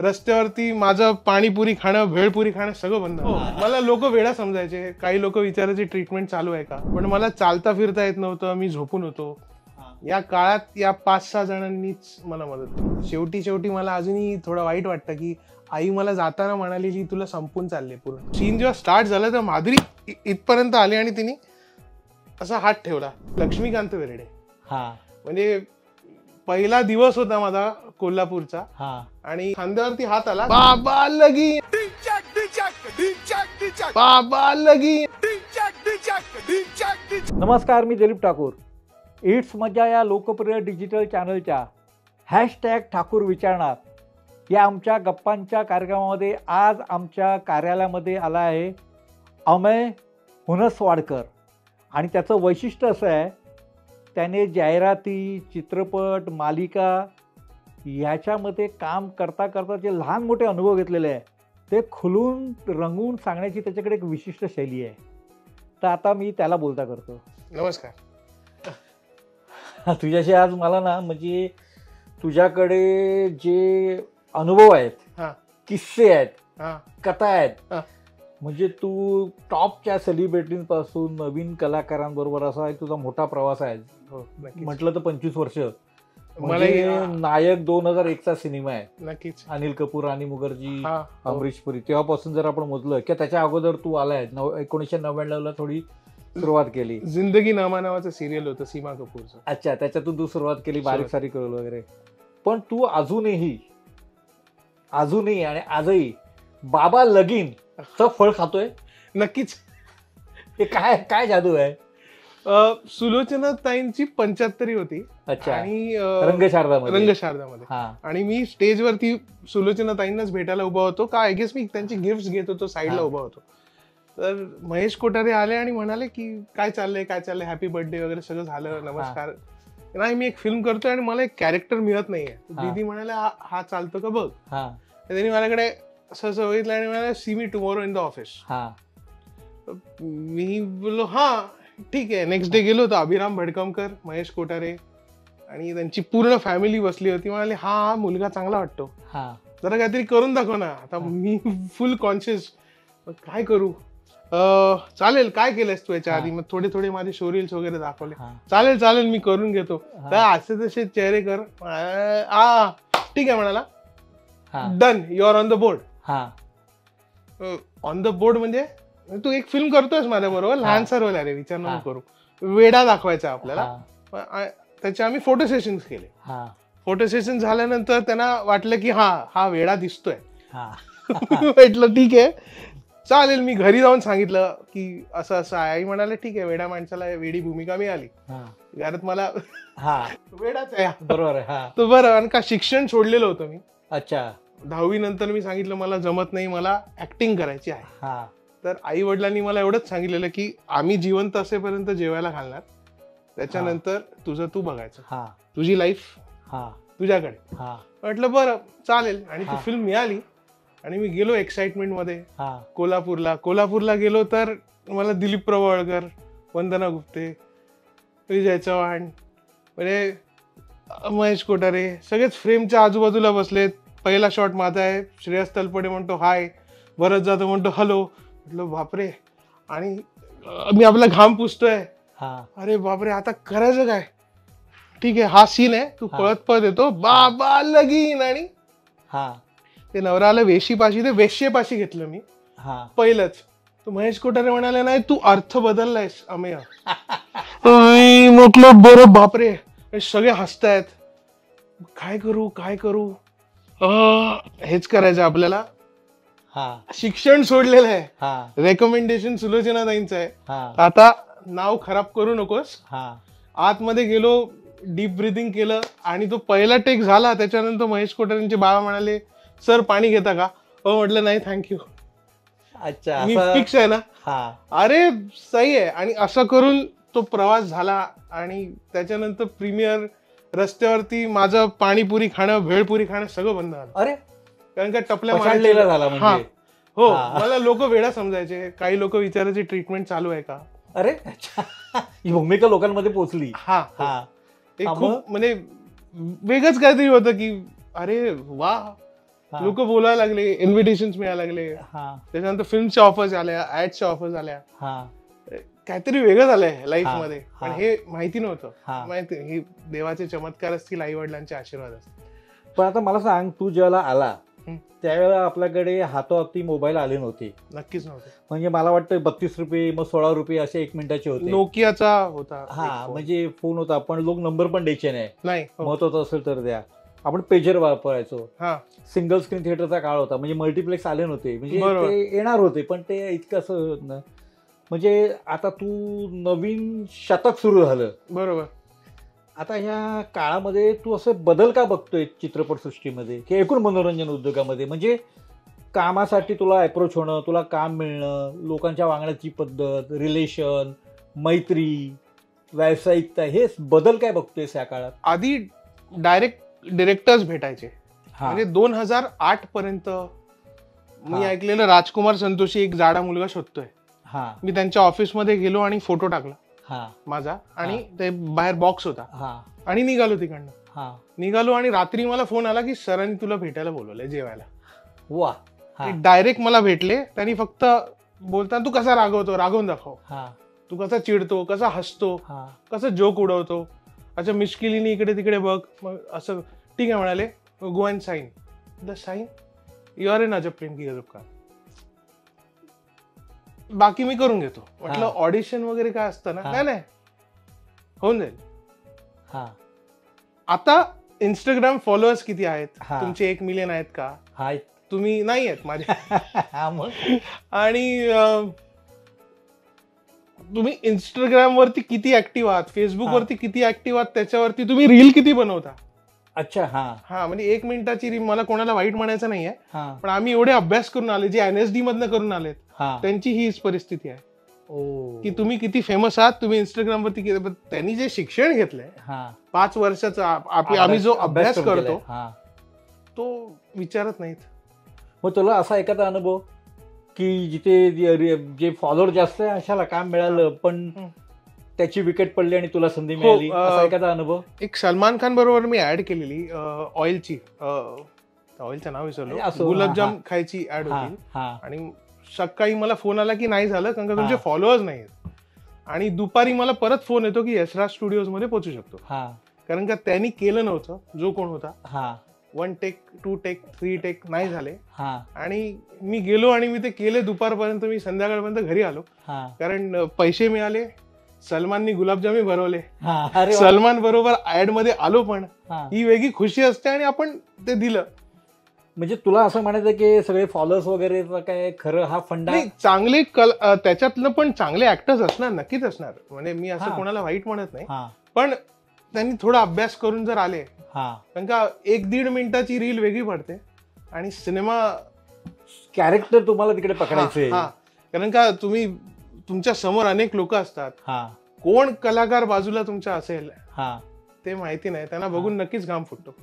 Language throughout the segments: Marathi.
रस्त्यावरती माझं पाणीपुरी खाणं, भेळपुरी खाणं सगळं बंद. मला लोक वेडा समजायचे. काही लोक विचारायचे ट्रीटमेंट चालू आहे का, पण मला चालता फिरता येत नव्हतं. मी झोपून होतो. या काळात या 5-6 जणांनीच मला मदत केली. शेवटी मला अजूनही थोडं वाईट वाटतं की आई मला जाताना म्हणालेली तुला संपून चालले पूर्ण. सीन जेव्हा स्टार्ट झाला तर माधुरी इथपर्यंत आली आणि तिने असा हात ठेवला. लक्ष्मीकांत बेर्डे. म्हणजे पहिला दिवस होता माझा कोल्हापूरचा आणि खांद्यावरती हात आला. बाबा लगी बाबा लगी. नमस्कार, मी दिलीप ठाकूर. इट्स मजा या लोकप्रिय डिजिटल चॅनलच्या #ठाकूर विचारणार या आमच्या गप्पांच्या कार्यक्रमामध्ये आज आमच्या कार्यालयामध्ये आला आहे अमेय हुनसवाडकर. आणि त्याचं वैशिष्ट्य असं आहे, त्याने जाहिराती, चित्रपट, मालिका ह्याच्यामध्ये काम करता करता जे लहान मोठे अनुभव घेतलेले आहे ते खुलून रंगवून सांगण्याची त्याच्याकडे एक विशिष्ट शैली आहे. तर आता मी त्याला बोलता करतो. नमस्कार. तुझ्याशी आज मला ना, म्हणजे तुझ्याकडे जे अनुभव आहेत, किस्से आहेत, कथा आहेत, म्हणजे तू टॉपच्या सेलिब्रिटींपासून नवीन कलाकारांबरोबर असा एक तुझा मोठा प्रवास आहे. म्हटलं तर 25 वर्ष. नायक 2001चा सिनेमा आहे. नक्कीच. अनिल कपूर, राणी मुखर्जी, अमरीश पुरी. तेव्हापासून जर आपण मोजलं किंवा त्याच्या अगोदर तू आलाय 1999ला थोडी सुरुवात केली. जिंदगी नामा नावाचं सिरियल होतं सीमा कपूरचं. अच्छा, त्याच्यातून तू सुरुवात केली, बारीक सारीक करोल वगैरे. पण तू अजूनही आणि आजही बाबा लगीन चं फळ खातोय. नक्कीच. हे काय जादू आहे? सुलोचना ताईंची 75वी होती. अच्छा. आणि रंगशारदामध्ये. आणि मी स्टेजवरती सुलोचना ताईंनाच भेटायला उभा होतो का, आय गेस मी त्यांचे गिफ्ट घेत होतो, साईडला उभा होतो. तर महेश कोठारे आले आणि म्हणाले की काय चाललंय, हॅपी बर्थडे वगैरे सगळं झालं, नमस्कार. नाही, मी एक फिल्म करतोय आणि मला एक कॅरेक्टर मिळत नाहीये. दीदी म्हणाल्या हा चालतो का बघ. त्यांनी माझ्याकडे असं बघितलं आणि म्हणाले see me tomorrow in the office. मी बोललो हा ठीक आहे. नेक्स्ट डे गेलो होतो. अभिराम भडकमकर, महेश कोठारे आणि त्यांची पूर्ण फॅमिली बसली होती. म्हणाले हा मुलगा चांगला वाटतो, जरा काहीतरी करून दाखव ना. आता मी फुल कॉन्शियस, काय करू. चालेल, काय केलंस तू याच्या आधी. मग थोडे माझे शो रील्स वगैरे दाखवले. चालेल मी करून घेतो. असे तसे चेहरे कर. ठीक आहे म्हणाला. Done, you are on the board. On the board म्हणजे तू एक फिल्म करतोयस माझ्या बरोबर, लहानसा रोल आहे रे, विचार नको करू. वेडा दाखवायचा आपल्याला. त्याचे आम्ही फोटो सेशन्स केले. फोटो सेशन झाल्यानंतर त्यांना वाटलं की हा वेडा दिसतोय. म्हटलं ठीक आहे, चालेल. मी घरी जाऊन सांगितलं की असं आहे. आई म्हणाले ठीक आहे, वेडा माणसाला वेडी भूमिका मिळाली. घरात मला वेडाच आहे बरोबर तो बरं. आणि का शिक्षण सोडलेलं होतं मी. अच्छा. 10वी नंतर मी सांगितलं मला जमत नाही, मला ऍक्टिंग करायची आहे. तर आई वडिलांनी मला एवढंच सांगितलेलं की आम्ही जिवंत असेपर्यंत जेवायला घालणार, त्याच्यानंतर तुझं तू बघायचं, तुझी लाईफ तुझ्याकडे. म्हटलं बरं चालेल. आणि ती फिल्म मिळाली आणि मी गेलो एक्साइटमेंट मध्ये कोल्हापूरला गेलो. तर मला दिलीप प्रभावळकर, वंदना गुप्ते, विजय चव्हाण, म्हणजे महेश कोठारे सगळेच फ्रेमच्या आजूबाजूला बसलेत. पहिला शॉट माझा आहे. श्रेयस तलपडे म्हणतो हाय, भरत जाधव म्हणतो हॅलो. म्हटलं बापरे. आणि मी आपला घाम पुसतोय. अरे बापरे, आता करायचं काय. ठीक आहे, हा सीन आहे. तू पळत येतो, बाबा लगीन. आणि ते नवराला वेशीपाशी, ते वेश्येपाशी घेतलं मी पहिलंच. तो महेश कोठारे म्हणाले नाही तू अर्थ बदललायस अमेय. म्हटलं बरं बापरे. सगळे हसतायत. काय करू. हेच करायचं आपल्याला. शिक्षण सोडलेलं आहे. रेकमेंडेशन सुलोचना ताईंचं आहे. आता नाव खराब करू नकोस. आतमध्ये गेलो, डीप ब्रिथिंग केलं आणि तो पहिला टेक झाला. त्याच्यानंतर महेश कोठारेंचे बाबा म्हणाले सर पाणी घेता का. म्हटलं नाही थँक्यू. अच्छा, मी फिक्स आहे ना. अरे सही आहे. आणि असं करून तो प्रवास झाला. आणि त्याच्यानंतर प्रीमियर, रस्त्यावरती माझं पाणीपुरी खाणं, भेळपुरी खाणं सगळं बंद झालं. अरे, कारण का टपल्या झाला. हो, मला लोक वेडा समजायचे. काही लोक विचारायचे ट्रीटमेंट चालू आहे का. अरे ही भूमिका लोकांमध्ये पोहोचली. खूप म्हणजे वेगळंच काहीतरी होतं की अरे वा, लोक बोलायला लागले, इन्व्हिटेशन मिळायला लागले, त्याच्यानंतर फिल्मच्या ऑफर्स आल्या, ऍड्सच्या ऑफर्स आल्या, काहीतरी वेगळं झालंय लाईफ मध्ये. पण हे माहिती नव्हतं. माहिती ही देवाचे चमत्कार असतील, आई वडिलांचे आशीर्वाद असतील. पण आता मला सांग, तू ज्याला आला त्यावेळेला आपल्याकडे हातोहाती मोबाईल आले नव्हते. नक्कीच नव्हते. म्हणजे मला वाटतं 32 रुपये मग 16 रुपये असे 1 मिनिटाचे होते. नोकियाचा होता. म्हणजे फोन होता, पण लोक नंबर पण द्यायचे नाही. महत्वाचं असेल तर द्या. आपण पेजर वापरायचो. सिंगल स्क्रीन थिएटरचा काळ होता. म्हणजे मल्टिप्लेक्स आले नव्हते. म्हणजे ते येणार होते, पण ते इतकं असं होत ना. म्हणजे आता तू नवीन शतक सुरू झालं. बरोबर. आता ह्या काळामध्ये तू असं बदल का बघतोय चित्रपटसृष्टीमध्ये किंवा एकूण मनोरंजन उद्योगामध्ये? म्हणजे कामासाठी तुला अप्रोच होणं, तुला काम मिळणं, लोकांच्या वागण्याची पद्धत, रिलेशन, मैत्री, व्यावसायिकता, हे बदल काय बघतोयस या काळात? आधी डायरेक्ट डिरेक्टर्स भेटायचे. म्हणजे 2008 पर्यंत मी ऐकलेलं राजकुमार संतोषी एक जाडा मुलगा शोधतोय. मी त्यांच्या ऑफिसमध्ये गेलो आणि फोटो टाकला माझा, आणि ते बाहेर बॉक्स होता, आणि निघालो तिकडनं. निघालो आणि रात्री मला फोन आला की सरांनी तुला भेटायला बोलवलंय जेवायला. वा. डायरेक्ट मला भेटले. त्यांनी फक्त बोलताना तू कसा रागवतो, रागवून दाखव. तू कसा चिडतो, कसा हसतो, कसं जोक उडवतो, अच्छा मिश्किलीने इकडे तिकडे बघ. मग असं ठीक आहे म्हणाले, go and sign. The sign you are in Ajab Prem की गजब का, बाकी मी करून घेतो. म्हटलं ऑडिशन वगैरे काय असतं ना. नाही होऊन जाईल. आता इंस्टाग्राम फॉलोअर्स किती आहेत तुमचे? 1 मिलियन आहेत का? तुम्ही नाही आहेत माझे. आणि तुम्ही इंस्टाग्राम वरती किती ऍक्टिव्ह आहात, फेसबुक वरती किती ऍक्टिव्ह आहात, त्याच्यावरती तुम्ही रील किती बनवता. अच्छा. म्हणजे 1 मिनिटाची रील. मला कोणाला वाईट म्हणायचं नाहीये, पण आम्ही एवढे अभ्यास करून आले, जे NSD मधनं करून आलेत, त्यांची हीच परिस्थिती आहे की तुम्ही किती फेमस आहात, तुम्ही इंस्टाग्राम वरती किती. त्यांनी जे शिक्षण घेतलंय 5 वर्षाचा, आम्ही जो अभ्यास करतो तो विचारत नाहीत. मग तुला असा एखादा अनुभव की जिथे जे फॉलोअर जास्त आहे अशाला काम मिळालं, पण त्याची विकेट पडली आणि तुला संधी मिळाली, असा एखादा अनुभव? एक सलमान खान बरोबर मी ऍड केलेली ऑइलची, ऑइलचं नाव विसरलो, गुलाबजाम खायची ऍड होती. आणि सकाळी मला फोन आला की नाही झालं कारण का तुमचे फॉलोअर्स नाही आहेत. आणि दुपारी मला परत फोन येतो की यशराज स्टुडिओज मध्ये पोहोचू शकतो, कारण का त्यांनी केलं नव्हतं जो कोण होता. 1 टेक 2 टेक 3 टेक नाही झाले. आणि मी गेलो आणि मी ते केले दुपारपर्यंत. मी संध्याकाळपर्यंत घरी आलो, कारण पैसे मिळाले, सलमाननी गुलाबजामी भरवले, सलमान बरोबर ऍड मध्ये आलो. पण ही वेगळी खुशी असते आणि आपण ते दिलं. म्हणजे तुला असं म्हणायचं की सगळे फॉलोअर्स वगैरे काय खरं हा फंडा? चांगले त्याच्यातलं पण चांगले ऍक्टर्स असणार, नक्कीच असणार. म्हणजे मी असं कोणाला वाईट म्हणत नाही, पण त्यांनी थोडा अभ्यास करून जर आले, कारण का 1-1.5 मिनिटाची रील वेगळी पडते आणि सिनेमा कॅरेक्टर तुम्हाला तिकडे पकडायचे. कारण का तुमच्या समोर अनेक लोक असतात, कोण कलाकार बाजूला तुमच्या असेल ते माहिती नाही, त्यांना बघून नक्कीच घाम फुटतो.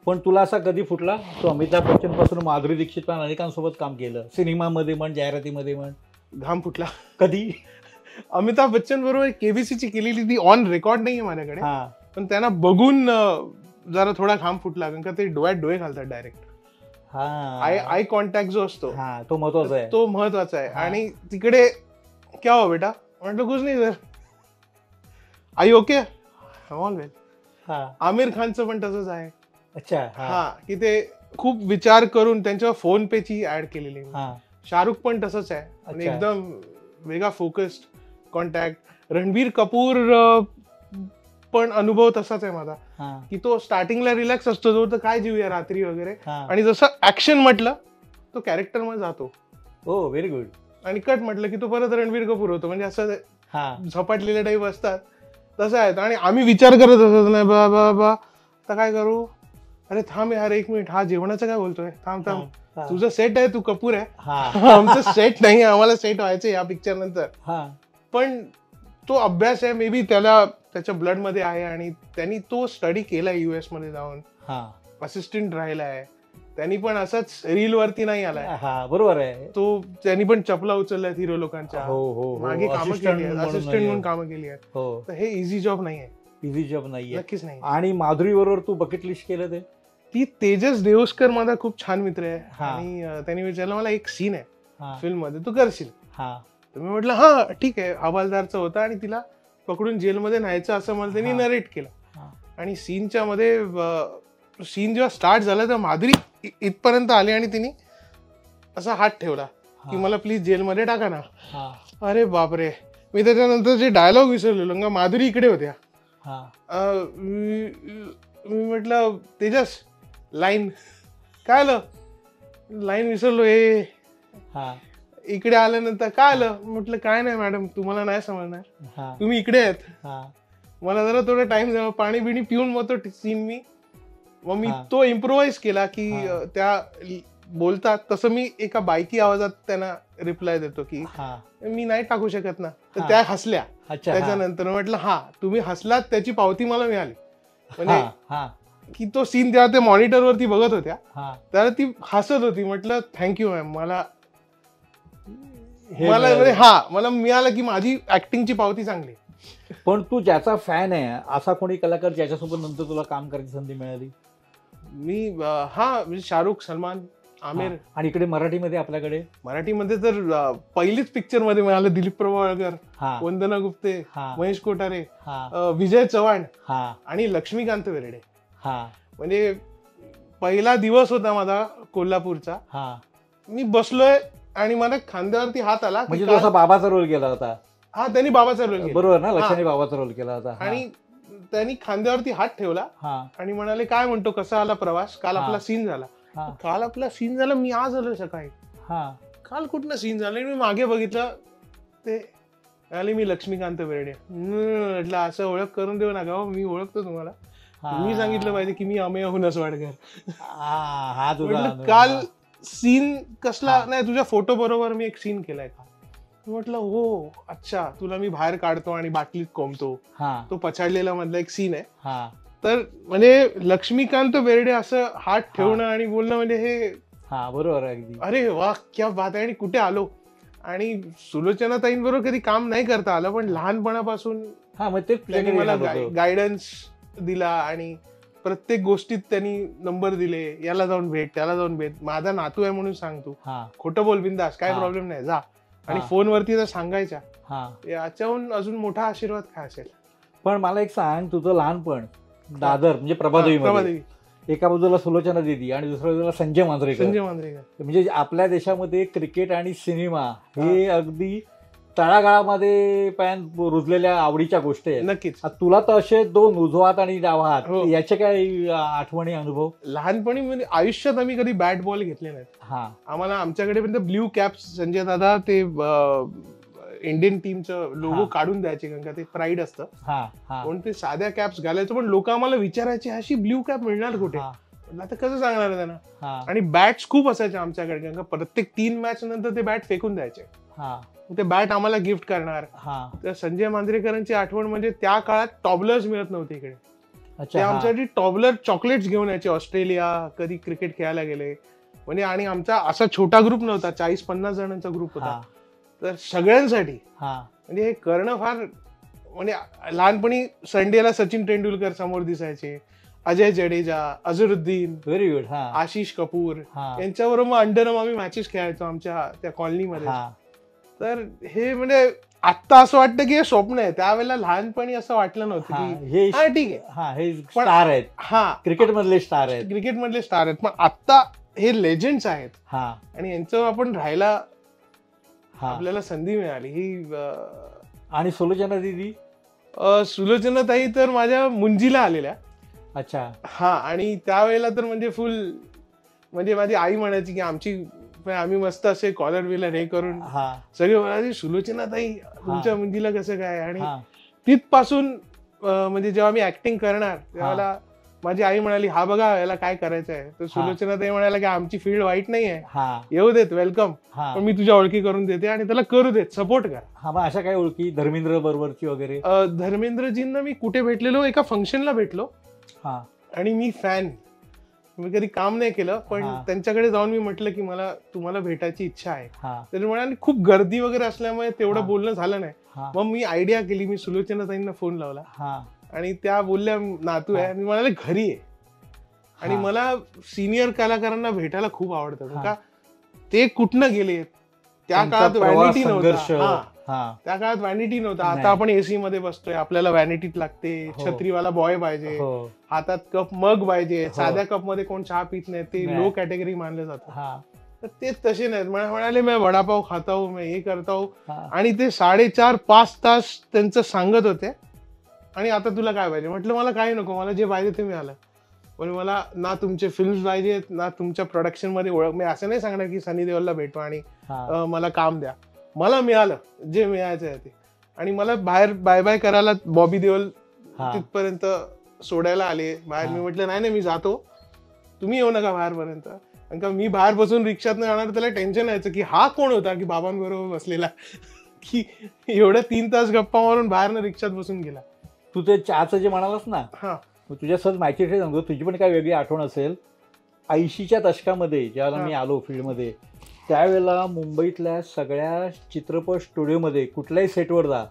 पण तुला असा कधी फुटला? तो अमिताभ बच्चन पासून माधुरी दीक्षित पण अनेकांसोबत काम केलं, सिनेमामध्ये म्हण, जाहिरातीमध्ये म्हण. घाम फुटला कधी? अमिताभ बच्चन बरोबर KBCची केलेली, ती ऑन रेकॉर्ड नाहीये माझ्याकडे, पण त्यांना बघून जरा थोडा घाम फुटला, कारण का ते डोळ्यात डोळे घालतात डायरेक्ट. आय कॉन्टॅक्ट जो असतो तो महत्वाचा आहे, तो महत्वाचा आहे. आणि तिकडे क्या हो बेटा, म्हटलं कुछ नाही सर, आई ओके, ऑल वेल. आमिर खानचं पण तसंच आहे. अच्छा. की ते खूप विचार करून त्यांच्या फोन पेची ऍड केलेली. शाहरुख पण तसंच आहे, आणि एकदम वेगळा फोकस्ड कॉन्टॅक्ट. रणबीर कपूर पण अनुभव तसाच आहे माझा, की तो स्टार्टिंगला रिलॅक्स असतो, जो तर काय जीवूया रात्री वगैरे, आणि जसं ऍक्शन म्हटलं तो कॅरेक्टर मध्ये जातो. हो, व्हेरी गुड. आणि कट म्हटलं की तो परत रणबीर कपूर होतो. म्हणजे असं झपाटलेले टाईप असतात तसं आहे. आणि आम्ही विचार करत असत नाही, बा आता काय करू, अरे थांब यार 1 मिनिट, हा जेवणाचं काय बोलतोय, थांब, तुझं सेट आहे, तू कपूर आहे, आमचं सेट नाही, आम्हाला सेट व्हायचं या पिक्चर नंतर. पण तो अभ्यास आहे, मे बी त्याच्या ब्लड मध्ये आहे, आणि त्यांनी तो स्टडी केलाय US मध्ये जाऊन, असिस्टंट राहिलाय. त्यांनी पण असंच रील वरती नाही आलाय. बरोबर आहे. त्यांनी पण चपला उचलल्यात हिरो लोकांच्या, मागे कामं केली आहेत, असिस्टंट म्हणून कामं केली आहेत. तर हे इझी जॉब नाहीये. इझी जॉब नाहीये, नक्कीच नाही. आणि माधुरी बरोबर तू बकेट लिस्ट केलं ते? ती तेजस देवस्कर माझा खूप छान मित्र आहे आणि त्यांनी विचारलं मला एक सीन आहे फिल्म मध्ये, तू करशील? तर मी म्हटलं हा ठीक आहे. हवालदारचा होता आणि तिला पकडून जेलमध्ये न्यायचं असं मला त्यांनी नरेट केलं. आणि सीनच्या मध्ये सीन जेव्हा स्टार्ट झाला तर माधुरी इथपर्यंत आली आणि तिने असा हात ठेवला की मला प्लीज जेलमध्ये टाका ना. अरे बापरे, मी त्याच्यानंतर जे डायलॉग विसरलेलो, माधुरी इकडे होत्या. मी म्हटलं तेजस लाईन काय आलं, लाईन विसरलो हे. इकडे आल्यानंतर काय आलं, म्हटलं काय नाही मॅडम, तुम्हाला नाही समजणार, तुम्ही इकडे आहेत, मला जरा थोडा टाइम द्या, पाणी बिणी पिऊन मग तो सीन मग मी तो इम्प्रोव्हाइज केला की त्या बोलतात तसं मी एका बायकी आवाजात त्यांना रिप्लाय देतो की मी नाही टाकू शकत ना. तर त्या हसल्या. त्याच्यानंतर म्हटलं हा तुम्ही हसलात त्याची पावती मला मिळाली. म्हणजे की तो सीन तेव्हा ते मॉनिटर वरती बघत होत्या, त्याला ती हसत होती. म्हटलं थँक्यू मॅम, मला मिळालं की माझी ऍक्टिंगची पावती चांगली. पण तू ज्याचा फॅन आहे असा कोणी कलाकार ज्याच्यासोबत नंतर तुला काम करायची संधी मिळाली? मी म्हणजे शाहरुख, सलमान, आमिर. आणि इकडे मराठीमध्ये आपल्याकडे मराठीमध्ये तर पहिलीच पिक्चर मध्ये मिळालं दिलीप प्रभावळकर, वंदना गुप्ते, महेश कोठारे, विजय चव्हाण आणि लक्ष्मीकांत बेर्डे. म्हणजे पहिला दिवस होता माझा कोल्हापूरचा. मी बसलोय आणि मला खांद्यावरती हात आला. म्हणजे तो असा बाबाचा रोल केला होता? हा, त्यांनी बाबाचा रोल केला. बरोबर ना, लक्षाने बाबाचा रोल केला होता. आणि त्यांनी खांद्यावरती हात ठेवला आणि म्हणाले काय म्हणतो, कसा आला प्रवास, काल आपला सीन झाला. काल आपला सीन झाला, मी आज आलो सकाळी. काल कुठनं सीन झालं? मी मागे बघितलं, ते आले मी लक्ष्मीकांत बेर्डे. म्हटलं असं ओळख करून देऊ नका, मी ओळखतो तुम्हाला, तुम्ही सांगितलं पाहिजे की मी अमेय हुनसवाडकर. म्हटलं काल सीन कसला नाही, तुझ्या फोटो बरोबर मी एक सीन केलाय का? म्हटलं हो, अच्छा, तुला मी बाहेर काढतो आणि बाटलीत कोंबतो, तो पछाडलेला मधला एक सीन आहे. तर म्हणजे लक्ष्मीकांत बेर्डे असं हात ठेवणं आणि बोलणं म्हणजे हे बरोबर अगदी, अरे वा क्या बात आहे. आणि कुठे आलो. आणि सुलोचनाताईंबरोबर कधी काम नाही करता आलं, पण लहानपणापासून त्यांनी मला गायडन्स दिला आणि प्रत्येक गोष्टीत त्यांनी नंबर दिले, याला जाऊन भेट, त्याला जाऊन भेट, माझा नातू आहे म्हणून सांगतो, खोटं बोल बिंदास, काय प्रॉब्लेम नाही, जा. आणि फोनवरती तर सांगायच्या. याच्याहून अजून मोठा आशीर्वाद काय असेल. पण मला एक सांग, तुझं लहानपण दादर म्हणजे प्रभादेवी, एका बाजूला सुलोचना दीदी आणि दुसऱ्या बाजूला संजय मांजरेकर. म्हणजे आपल्या देशामध्ये क्रिकेट आणि सिनेमा हे अगदी तळागाळामध्ये रुजलेल्या आवडीच्या गोष्टी आहेत. नक्कीच. तुला तर असे दोन उजवा हात आणि डावा हात, याचे काय आठवणी, अनुभव? लहानपणी म्हणजे आयुष्यात आम्ही कधी बॅट बॉल घेतले नाहीत. आम्हाला आमच्याकडे पण ब्ल्यू कॅप्स, संजय दादा ते इंडियन टीमचं लोगो काढून द्यायचे, कारण का ते प्राईड असतं. पण ते साध्या कॅप्स घालायचो, पण लोक आम्हाला विचारायचे अशी ब्ल्यू कॅप मिळणार कुठे? आता कसं सांगणार त्यांना. आणि बॅट्स खूप असायच्या आमच्याकडे, कारण का प्रत्येक 3 मॅच नंतर ते बॅट फेकून द्यायचे. ते बॅट आम्हाला गिफ्ट करणार. तर संजय मांजरेकरांची आठवण म्हणजे त्या काळात टॉबलर्स मिळत नव्हते इकडे. ते आमच्यासाठी टॉबलर चॉकलेट्स घेऊन यायचे. ऑस्ट्रेलिया कधी क्रिकेट खेळायला गेले म्हणजे. आणि आमचा असा छोटा ग्रुप नव्हता, 40-50 जणांचा ग्रुप होता. तर सगळ्यांसाठी म्हणजे हे करणं फार, म्हणजे लहानपणी संडेला सचिन तेंडुलकर समोर दिसायचे, अजय जडेजा, अझरुद्दीन, व्हेरी गुड, आशिष कपूर, यांच्याबरोबर मग अंडरम आम्ही मॅचेस खेळायचो आमच्या त्या कॉलनीमध्ये. तर हे म्हणजे आता असं वाटतं की हे स्वप्न आहे, त्यावेळेला लहानपणी असं वाटलं नव्हतं की हा ठीक आहे, हे स्टार आहेत, क्रिकेट मधले स्टार आहेत, पण आता हे लेजेंड्स आहेत. आणि यांचं आपण राहायला आपल्याला संधी मिळाली ही. आणि सुलोचना दीदी? सुलोचना ताई तर माझ्या मुंजीला आलेल्या. अच्छा. आणि त्यावेळेला तर म्हणजे फुल, म्हणजे माझी आई म्हणायची की आम्ही मस्त असे कॉलर विलर हे करून सगळे म्हणायचे सुलोचना ताई तुमच्या मुंजीला कसं काय. आणि तिथपासून म्हणजे जेव्हा मी ऍक्टिंग करणार तेव्हा माझी आई म्हणाली हा बघा याला काय करायचं आहे. तर सुलोचना ताई म्हणाला की आमची फील्ड वाईट नाहीये, येऊ देत, वेलकम, पण मी तुझ्या ओळखी करून देते आणि त्याला करू देत, सपोर्ट कर. अशा काही ओळखी धर्मेंद्र बरोबरची वगैरे? धर्मेंद्रजींना मी कुठे भेटलेलो, एका फंक्शनला भेटलो. आणि मी फॅन, मी कधी काम नाही केलं, पण त्यांच्याकडे जाऊन मी म्हटलं की मला तुम्हाला भेटायची इच्छा आहे. तर म्हणाले खूप गर्दी वगैरे असल्यामुळे तेवढं बोलणं झालं नाही. मग मी आयडिया केली, मी सुलोचना ताईंना फोन लावला आणि त्या बोलल्या नातू आहे. मी म्हणाले घरी आहे. आणि मला सिनियर कलाकारांना भेटायला खूप आवडतं का ते कुठनं गेले. त्या काळात व्हॅनिटी नव्हता, त्या काळात व्हॅनिटी नव्हता. आता आपण एसी मध्ये बसतोय, आपल्याला व्हॅनिटीत लागते, छत्रीवाला बॉय पाहिजे, हातात कप मग पाहिजे, साध्या कप मध्ये कोण चहा पित नाही, ते लो कॅटेगरी मानलं जातं. तर ते तसे नाहीत. म्हणाले मी वडापाव खाता हूं, मी हे करता हूं. आणि ते 4.5-5 तास त्यांचं सांगत होते. आणि आता तुला काय पाहिजे म्हटलं, मला काही नको, मला जे पाहिजे ते मिळालं. पण मला ना तुमचे फिल्म्स पाहिजेत ना तुमच्या प्रोडक्शन मध्ये ओळख. मी असं नाही सांगणार की सनी देओलला भेटो आणि मला काम द्या. मला मिळालं जे मिळायचं आहे ते. आणि मला बाहेर बाय बाय करायला बॉबी देओल तिथपर्यंत सोडायला आले बाहेर. मी म्हटलं नाही मी जातो, तुम्ही येऊ नका बाहेरपर्यंत. कारण का मी बाहेर बसून रिक्षात न जाणार, त्याला टेन्शन यायचं की हा कोण होता की बाबांबरोबर बसलेला की एवढ्या 3 तास गप्पा मारून बाहेरनं रिक्षात बसून गेला. तू ते चहाचं जे म्हणालास ना, तुझ्या सहज माहिती सांगतो, तुझी पण काय वेगळी आठवण असेल. 80च्या दशकामध्ये ज्यावेळेला मी आलो फील्डमध्ये, त्यावेळेला मुंबईतल्या सगळ्या चित्रपट स्टुडिओमध्ये कुठल्याही सेटवर जा,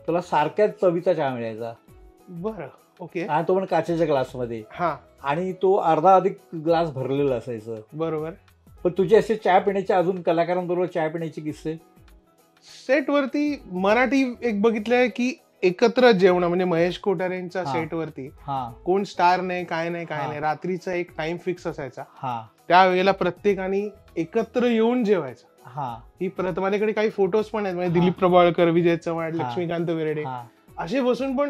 तुला सारख्याच चवीचा चहा मिळायचा. बरं, ओके. आणि तो पण काचेच्या ग्लासमध्ये, आणि तो अर्धा अधिक ग्लास भरलेला असायचं. बरोबर. पण तुझे असे चहा पिण्याचे, अजून कलाकारांबरोबर चहा पिण्याचे किस्से सेटवरती? मराठी एक बघितलंय की एकत्र जेवण, म्हणजे महेश कोठारेंच्या सेटवरती कोण स्टार नाही, काय नाही, रात्रीचा एक टाइम फिक्स असायचा. त्यावेळेला प्रत्येकाने एकत्र येऊन जेवायचं. ही माझ्याकडे काही फोटोज पण आहेत, म्हणजे दिलीप प्रभावळकर, विजय चव्हाण, लक्ष्मीकांत बेर्डे असे बसून पण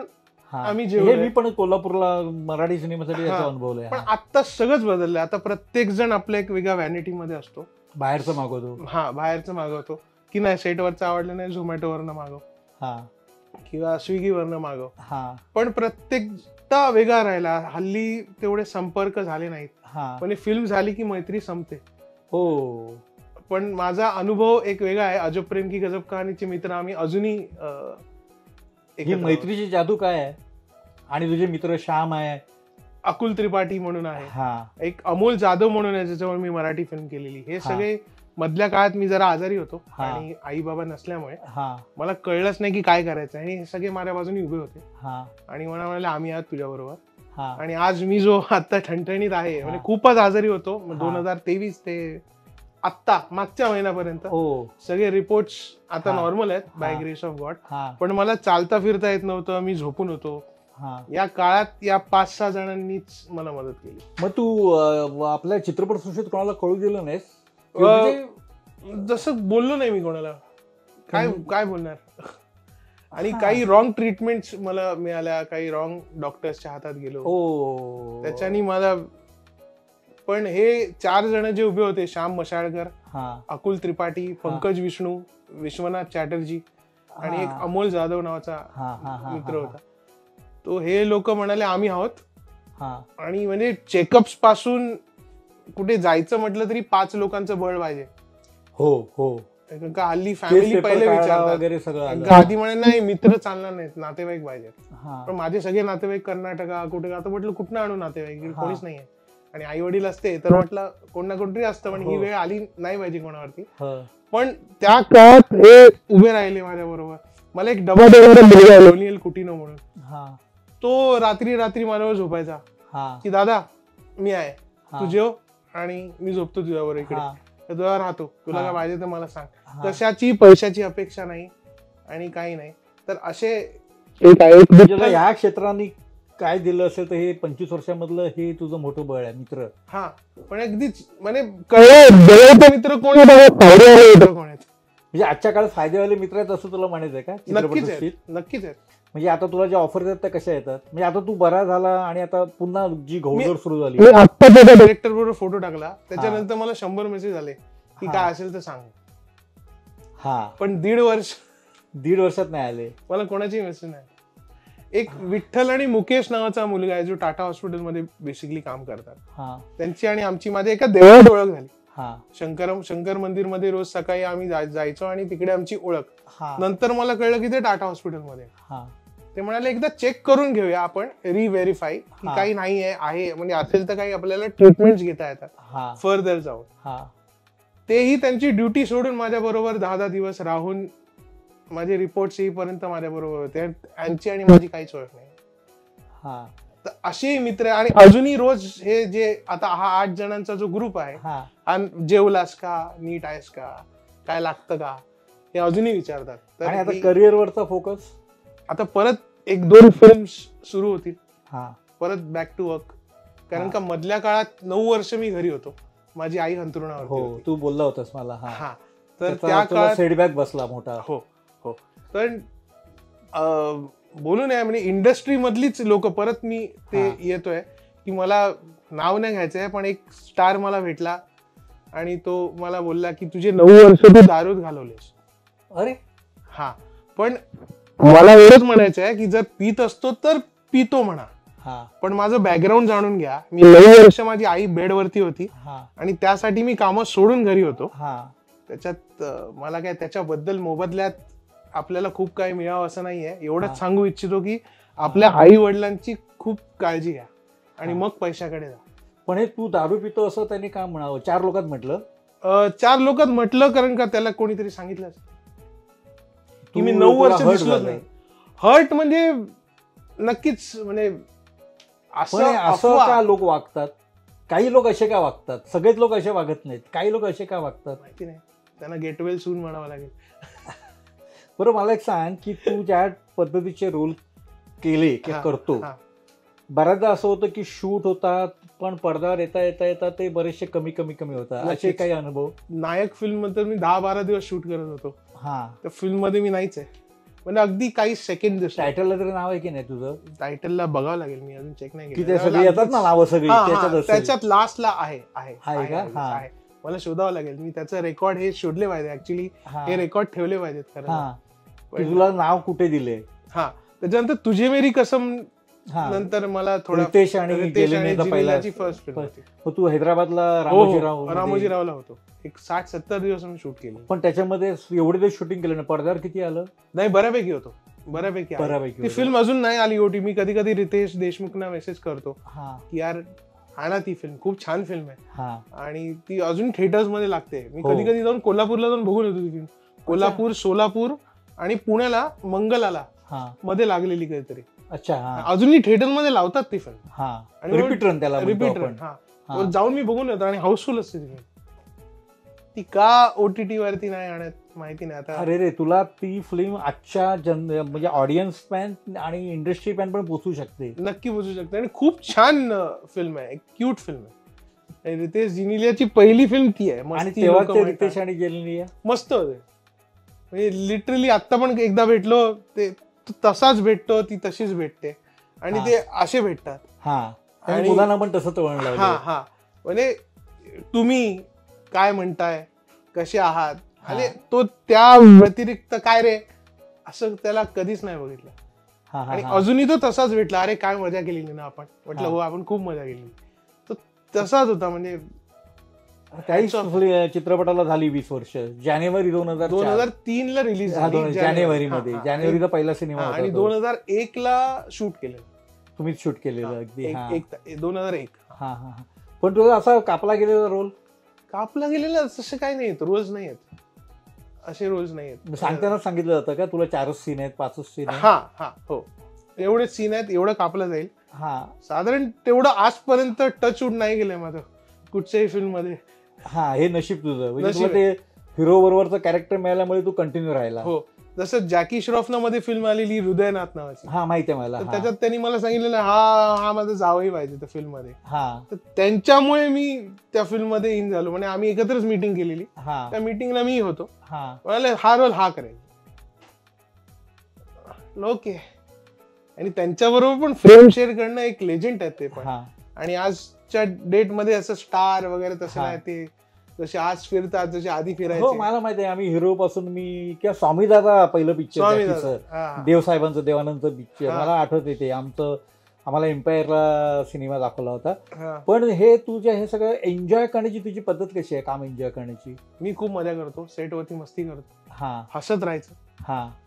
आम्ही जेवलो. मी पण कोल्हापूरला मराठी सिनेमासाठी अनुभवलंय. पण आता सगळंच बदललंय. आता प्रत्येक जण आपल्या एक वेगळ्या व्हॅनिटी मध्ये असतो, बाहेरचं मागवतो. बाहेरचं मागवतो की नाही, सेटवरचं आवडलं नाही झोमॅटोवरनं मागव किंवा स्विगीवरनं मागव. पण प्रत्येकटा वेगळा राहिला. हल्ली तेवढे संपर्क झाले नाहीत. पण फिल्म झाली की मैत्री संपते. हो. पण माझा अनुभव एक वेगळा आहे. अजब प्रेम की गजब कहाणीचे मित्र आम्ही अजूनही. ही मैत्रीची जादू काय आहे? आणि तुझे मित्र श्याम आहे, अकुल त्रिपाठी म्हणून आहे, एक अमोल जाधव म्हणून आहे ज्याच्यावर मी मराठी फिल्म केलेली. हे सगळे मधल्या काळात मी जरा आजारी होतो आणि आई बाबा नसल्यामुळे मला कळलंच नाही की काय करायचं, आणि हे सगळे माझ्या बाजूने उभे होते आणि मला म्हणाले आम्ही आहात तुझ्या बरोबर. आणि आज मी जो आता ठणठणीत आहे, म्हणजे खूपच आजारी होतो 2023 ते आत्ता मागच्या महिन्यापर्यंत, सगळे रिपोर्ट्स आता नॉर्मल आहेत बाय ग्रेस ऑफ गॉड. पण मला चालता फिरता येत नव्हतं, मी झोपून होतो. या काळात या 5-6 जणांनीच मला मदत केली. मग तू आपल्या चित्रपट सृष्टीत कोणाला कळू दिलं नाहीस? जसं बोललो नाही मी कोणाला, काय बोलणार. आणि काही रॉंग ट्रीटमेंट मला मिळाल्या, काही रॉंग डॉक्टर्सच्या हातात गेलो, त्याच्यानी मला. पण हे 4 जण जे उभे होते, श्याम मशाळकर, अकुल त्रिपाठी, पंकज विष्णू, विश्वनाथ चॅटर्जी आणि एक अमोल जाधव नावाचा मित्र होता, तो हे लोक म्हणाले आम्ही आहोत. आणि म्हणजे चेकअप्स पासून कुठे जायचं म्हटलं तरी 5 लोकांचं बळ पाहिजे. हल्ली फॅमिली पहिले विचारतात. आधी म्हणे नाही मित्र चालणार नाहीत, नातेवाईक पाहिजेत. पण माझे सगळे नातेवाईक कर्नाटका कुठे, आता म्हटलं कुठनं आणू नातेवाईक, कोणीच नाहीये. आणि आई वडील असते तर म्हटलं कोण ना कोणतरी असतं, पण ही वेळ आली नाही पाहिजे कोणावरती. पण त्या काळात हे उभे राहिले माझ्या बरोबर. मला एक डबा देणारा मुलगा आहे लोनियल कुटिनो म्हणून, तो रात्री माझ्यावर झोपायचा की दादा मी आहे, तू जेव आणि मी झोपतो तुझ्यावर इकडे, तुझ्यावर राहतो, तुला काय पाहिजे तर मला सांग. कशाची पैशाची अपेक्षा नाही आणि काही नाही. तर असे या क्षेत्राने काय दिलं असेल तर हे 25 वर्षांमधलं हे तुझं मोठं बळ आहे मित्र. पण अगदीच म्हणजे कळलं मित्र कोण आहेत, म्हणजे आजच्या काळात फायदेवाले मित्र आहेत असं तुला म्हणायचंय का? नक्कीच आहेत. म्हणजे आता तुला जे ऑफर देतात त्या कशा येतात? म्हणजे आता तू बरा झाला आणि आता पुन्हा जी घोडदौड सुरू झाली. आता त्याच्या डायरेक्टर बरोबर फोटो टाकला, त्याच्यानंतर मला 100 मेसेज आले की काय असेल तर सांग. पण 1.5 वर्षात नाही आले मला कोणाची मेसेज नाही. एक विठ्ठल आणि मुकेश नावाचा मुलगा आहे जो टाटा हॉस्पिटलमध्ये बेसिकली काम करतात. त्यांची आणि आमची माझ्या एका देवळात ओळख झाली. शंकर मंदिर मध्ये रोज सकाळी आम्ही जायचो आणि तिकडे आमची ओळख. नंतर मला कळलं की ते टाटा हॉस्पिटलमध्ये. ते म्हणाले एकदा चेक करून घेऊया आपण, रिव्हेरीफाय की काही नाही आहे, म्हणजे असेल तर काही आपल्याला ट्रीटमेंट घेता येतात फर्दर जाऊन. तेही त्यांची ड्युटी सोडून माझ्या बरोबर 10 दिवस राहून माझे रिपोर्ट्स येईपर्यंत माझ्या बरोबर होते. यांची आणि माझी काहीच ओळख नाही. तर असे मित्र आणि अजूनही रोज हे जे आता हा 8 जणांचा जो ग्रुप आहे, हा जेवलास का, नीट आहेस का, काय लागतं का, हे अजूनही विचारतात. आणि आता करिअरवरचा फोकस, आता परत 1-2 फिल्म सुरू होतील, परत बॅक टू वर्क. कारण का मधल्या काळात 9 वर्ष मी घरी होतो, माझी आई अंथरुणावर. हो, तू बोलला होतास मला. हा, तर त्या काळात सेटबॅक बसला मोठा. हो हो. तर बोलू नये म्हणजे इंडस्ट्री मधलीच लोक परत मी ते येतोय की मला नाव नाही घ्यायचंय, पण एक स्टार मला भेटला आणि तो मला बोलला की तुझे 9 वर्ष तू दारूत घालवलेस. अरे हा, पण मला एवढंच म्हणायचं आहे की जर पित असतो तर पितो म्हणा, पण माझं बॅकग्राऊंड जाणून घ्या. मी 9 वर्ष माझी आई बेडवरती होती आणि त्यासाठी मी कामं सोडून घरी होतो. त्याच्यात मला काय त्याच्याबद्दल मोबदल्यात आपल्याला खूप काही मिळावं असं नाहीये. एवढंच सांगू इच्छितो की आपल्या आई वडिलांची खूप काळजी घ्या आणि मग पैशाकडे जा. पण हे तू दारू पितो असं त्यांनी काय म्हणावं? 4 लोकात म्हटलं? 4 लोकात म्हटलं कारण का त्याला कोणीतरी सांगितलं की मी 9 वर्ष दिसलोच नाही. हर्ट म्हणजे नक्कीच, म्हणजे असं का लोक वागतात? काही लोक असे का वागतात? सगळेच लोक असे वागत नाहीत, काही लोक असे का वागतात माहिती नाही. त्यांना गेट वेल सून म्हणावं लागेल. बरं, मला एक सांग की तू ज्या पद्धतीचे रोल केले किंवा करतो, बऱ्याचदा असं होतं की शूट होतात पण पडद्यावर येता येता येता ते बरेचसे कमी होतात. असे काही अनुभव? नायक फिल्म नंतर मी 10-12 दिवस शूट करत होतो. त्या फिल्म मध्ये मी नाहीच आहे, म्हणजे अगदी काही सेकंड दिसतो. टायटलला तरी नाव आहे की नाही तुझं? टायटलला बघावं लागेल, मी अजून चेक नाही केलं. येतात ना नावं सगळी त्याच्यात लास्टला आहे का? मला शोधावं लागेल. मी त्याचं रेकॉर्ड हे शोधले पाहिजे, ऍक्च्युली हे रेकॉर्ड ठेवले पाहिजेत खरं. तुला नाव कुठे दिले? त्याच्यानंतर तुझे मेरी कसम नंतर मला थोडा रितेश आणि जेलिनाची फर्स्ट फिल्म होती. तू हैदराबादला रामोजीरावला होतो. एक 60-70 दिवस मी शूट केलं. पण त्याच्यामध्ये एवढे दिवस शूटिंग केलं ना, पडद्यावर किती आलं? नाही, बऱ्यापैकी होतो, बऱ्यापैकी. ती फिल्म अजून नाही आली ओटी. मी कधी कधी रितेश देशमुखना मेसेज करतो की यार आणा ती फिल्म, खूप छान फिल्म आहे आणि ती अजून थिएटर्स मध्ये लागते. मी कधी कधी जाऊन कोल्हापूरला जाऊन बघून येतो ती फिल्म. कोल्हापूर, सोलापूर आणि पुण्याला मंगलाला मध्ये लागलेली काहीतरी. अच्छा, अजूनही थिएटर मध्ये लावतात ती फिल्म. आणि रिपीट रन जाऊन मी बघून येतो आणि हाऊसफुल असते ती फिल्म. ती का ओटीटी वरती नाही आणत माहिती नाही आता. अरे रे, तुला ती फिल्म आजच्या म्हणजे ऑडियन्स पॅन आणि इंडस्ट्री पॅन पण पोचू शकते. नक्की पोचू शकते आणि खूप छान फिल्म आहे, क्यूट फिल्म आहे. रितेश जेनिलियाची पहिली फिल्म ती आहे. रितेश आणि जेनिलिया मस्त होते, म्हणजे लिटरली आता पण एकदा भेटलो, ते तसाच भेटतो, ती तशीच भेटते आणि ते असे भेटतात. आणि मुलांना पण तसं वळण. म्हणजे तुम्ही काय म्हणताय, कसे आहात, आणि तो त्या व्यतिरिक्त काय रे असं त्याला कधीच नाही बघितलं. आणि अजूनही तो तसाच भेटला. अरे काय मजा केलेली ना आपण. म्हटलं हो, आपण खूप मजा केली. तो तसाच होता. म्हणजे काही चित्रपटाला झाली 20 वर्ष. जानेवारी 2003 ला रिलीज झाली. जानेवारीचा पहिला सिनेमा आणि 2001 ला शूट केलेलं. तुम्हीच शूट केलेलं अगदी 2001. पण तुझा असा कापला गेलेला रोल? कापला गेलेला तसं काही नाही, रोज नाही आहेत असे, रोज नाही आहेत. सांगताना सांगितलं जातं का तुला 4च सीन आहेत, 5च सीन आहेत? हो, एवढेच सीन आहेत, एवढं कापलं जाईल. साधारण तेवढं आजपर्यंत टच वूड नाही गेलंय माझं कुठच्याही फिल्म मध्ये. हे नशीब तुझं, म्हणजे ते हिरो बरोबरचं कॅरेक्टर मिळाल्यामुळे तू कंटिन्यू राहिला. हो, जसं जॅकी श्रॉफना मध्ये फिल्म आलेली हृदयनाथ नावाची. माहिती आहे मला. त्याच्यात त्यांनी मला सांगितलेलं हा माझा जावई पाहिजे त्या फिल्म मध्ये. तर त्यांच्यामुळे मी त्या फिल्म मध्ये इन झालो. म्हणजे आम्ही एकत्रच मीटिंग केलेली. त्या मीटिंगला मी होतो. म्हणाले हा रोल हा करेल. ओके. आणि त्यांच्याबरोबर पण फ्रेम शेअर करणं एक लेजंड आहे ते पण. आणि आजच्या डेट मध्ये असं स्टार वगैरे तसं नाही. ते जसे आज फिरतात जसे आधी फिरायचे. मला माहिती आहे. आम्ही हिरो पासून मी किंवा स्वामी दादा पहिलं पिक्चर, देवसाहेबांचं, देवानंदचं पिक्चर मला आठवत येते. आम्हाला एम्पायरला सिनेमा दाखवला होता. पण हे तुझ्या हे सगळं एन्जॉय करण्याची तुझी पद्धत कशी आहे, काम एन्जॉय करण्याची? मी खूप मजा करतो. सेटवरती मस्ती करतो, हसत राहायचं,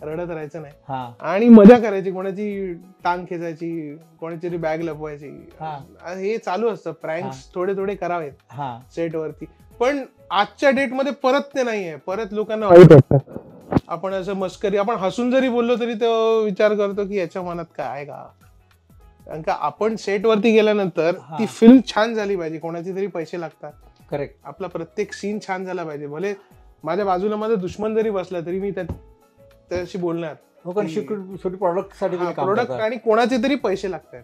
रडत राहायचं नाही, आणि मजा करायची. कोणाची टांग खेचायची, कोणाची बॅग लपवायची, हे चालू असतं. प्रँक्स थोडे थोडे करावेत सेटवरती. पण आजच्या डेट मध्ये परत ते नाहीये. परत लोकांना वाईट वाटतं. आपण असं मस्करी, आपण हसून जरी बोललो तरी तो विचार करतो की याच्या मनात काय आहे का. कारण का आपण सेट वरती गेल्यानंतर ती फिल्म छान झाली पाहिजे, कोणाचे तरी पैसे लागतात. करेक्ट. आपला प्रत्येक सीन छान झाला पाहिजे. भले माझ्या बाजूला माझा दुश्मन जरी बसला तरी मी त्याशी बोलणार. प्रोडक्ट आणि कोणाचे तरी पैसे लागतात.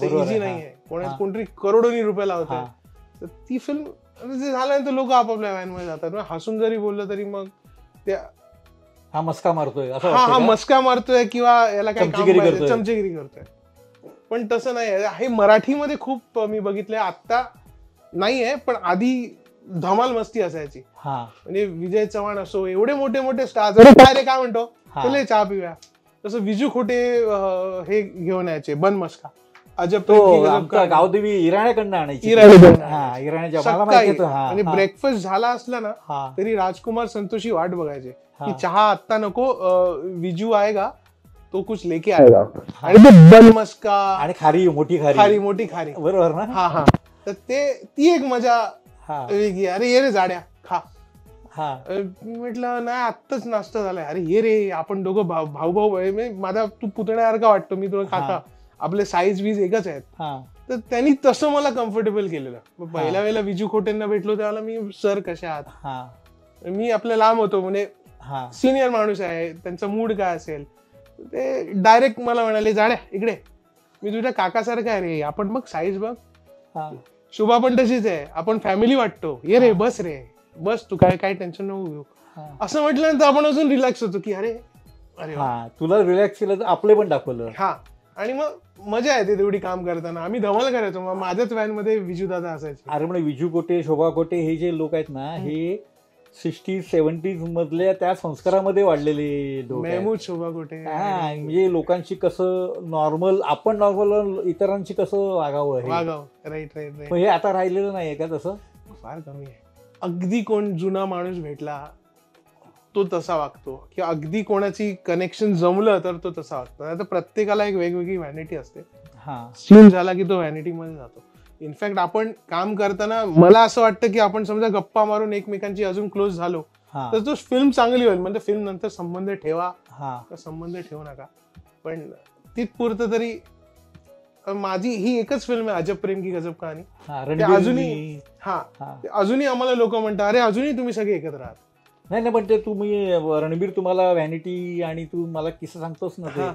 इझी नाहीये. कोणतरी करोडोनी रुपये लावतात. तर ती फिल्म झाल्यानंतर लोक आपापल्या व्हॅन मध्ये जातात. हसून जरी बोललं तरी मग त्या हा मस्का मारतोय मस्का मारतोय किंवा याला काय चमचेगिरी करतोय. पण तसं नाही. हे मराठीमध्ये खूप मी बघितलंय. आता नाहीये पण आधी धमाल मस्ती असायची. म्हणजे विजय चव्हाण असो, एवढे मोठे मोठे स्टार्स, काय रे काय म्हणतो चले चहा पिऊया, तसं विजू खोटे हे घेऊन यायचे बन मस्का. अजब गावदेवी इराण्याकडनं आणायची. म्हणजे ब्रेकफास्ट झाला असला ना तरी राजकुमार संतोषी वाट बघायचे की चहा आत्ता नको, विजू आएगा तो कुछ लेके आएगा. आणि ते बन मस्का आणि खारी मोठी खारी बरोबर ना. हा तर ती एक मजा वेगळी. अरे ये रे जाड्या खा. म्हटलं नाही आत्ताच नाश्ता झालाय. अरे ये रे आपण दोघं भाऊ माझा तू पुतण्यासारखा वाटतो, मी तुला काका, आपले साईज बीज एकच आहेत. तर त्यांनी तसं मला कम्फर्टेबल केलेलं. पहिल्या वेळेला विजू खोटेंना भेटलो त्यावेळेला मी सर कशा आहात, मी आपल्या लांब होतो म्हणजे सिनियर माणूस आहे, त्यांचा मूड काय असेल. ते डायरेक्ट मला म्हणाले जाड्या इकडे, मी तुझ्या काकासारखा आहे रे, आपण बघ साईज बघ, शुभा पण तशीच आहे, आपण फॅमिली वाटतो, ये रे बस रे बस, तू काय टेन्शन नको घेऊ. असं म्हटल्यानंतर आपण अजून रिलॅक्स होतो की अरे तुला रिलॅक्स केलं तर आपले पण दाखवलं. आणि मग मजा येते तेवढी काम करताना. आम्ही धमाल करायचो. मग माझ्याच व्हॅन मध्ये विजू दादा असायचे. अरे म्हणजे विजू कोटे, शोभा कोटे हे जे लोक आहेत ना, हे 60s 70s मधल्या त्या संस्कारामध्ये वाढलेले लोक. महमूद शोभा कोटे म्हणजे लोकांशी कसं नॉर्मल, आपण नॉर्मल इतरांशी कसं वागावं. राईट. हे आता राहिलेलं नाहीये का? तसं फार कमी आहे. अगदी कोण जुना माणूस भेटला तो तसा वागतो, किंवा अगदी कोणाची कनेक्शन जमलं तर तो तसा वागतो. आता प्रत्येकाला एक वेगवेगळी व्हॅनिटी असते. सीन झाला की तो व्हॅनिटी मध्ये जातो. इनफॅक्ट आपण काम करताना मला असं वाटतं की आपण समजा गप्पा मारून एकमेकांची अजून क्लोज झालो तर तो फिल्म चांगली होईल. म्हणजे फिल्म नंतर संबंध ठेवा संबंध ठेवू नका, पण तिथपुरतं तरी. माझी ही एकच फिल्म आहे अजब प्रेम की गजब कहाणी. अजूनही आम्हाला लोक म्हणतात अरे अजूनही तुम्ही सगळे एकत्र आहात. नाही पण ते तुम्ही रणबीर तुम्हाला व्हॅनिटी आणि तू मला किस्सा सांगतोस ना.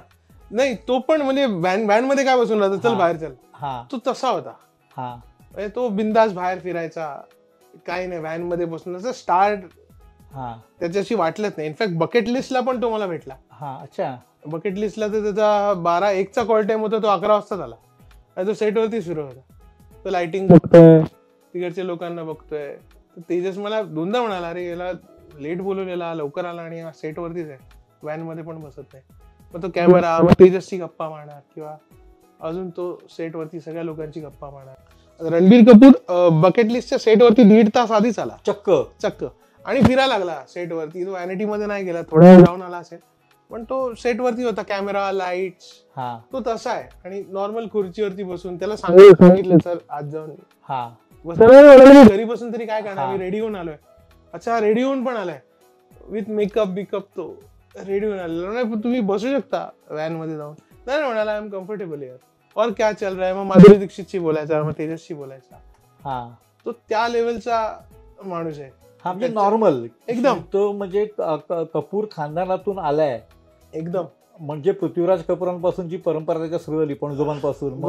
नाही तो पण म्हणजे व्हॅन मध्ये काय बसून राहतो, चल बाहेर चल, तो तसा होता. तो बिंदास बाहेर फिरायचा, काही नाही व्हॅन मध्ये बसून असं स्टार्ट त्याच्याशी वाटलंच नाही. इनफॅक्ट बकेट लिस्टला पण तो मला भेटला. अच्छा. बकेट लिस्टला तर त्याचा 12-1चा कॉल टाइम होता, तो 11 वाजता झाला आणि तो सेटवरती सुरू होता. तो लाइटिंग बघतोय, तिकडच्या लोकांना बघतोय. तेजस मला दोनदा म्हणाला अरे याला लेट बोलवलेला, लवकर आला आणि सेट वरतीच आहे, व्हॅन मध्ये पण बसत नाही. मग तो कॅमेरा, मग तेजसची गप्पा मारणार किंवा अजून तो सेट वरती सगळ्या लोकांची गप्पा मारणार. रणबीर कपूर बकेट लिस्टच्या सेट वरती 1.5 तास आधीच आला चक्क आणि फिरायला लागला सेट वरती. तो व्हॅनिटी मध्ये नाही गेला, थोडा जाऊन आला असेल, पण तो सेट वरती होता. कॅमेरा, लाईट्स, तो तसा आहे. आणि नॉर्मल खुर्चीवरती बसून त्याला सांगितलं सर आज जाऊन घरी बसून तरी काय करणार, मी रेडी होऊन आलोय. अच्छा रेडी होऊन पण आलाय विथ मेकअप बिकअप, तो रेडी होऊन आलेला नाही. तुम्ही बसू शकता व्हॅन मध्ये जाऊन. नाही म्हणाला आय एम कम्फर्टेबल यार, और क्या चल रहा है. मग माधुरी दीक्षितशी बोलायचा, मग तेजसशी बोलायचा. तो त्या लेवलचा माणूस आहे. म्हणजे नॉर्मल एकदम. तो म्हणजे कपूर खानदानातून आलाय एकदम. म्हणजे पृथ्वीराज कपूरांपासूनची परंपरा त्याच्या सुरू झाली पणजोबांपासून,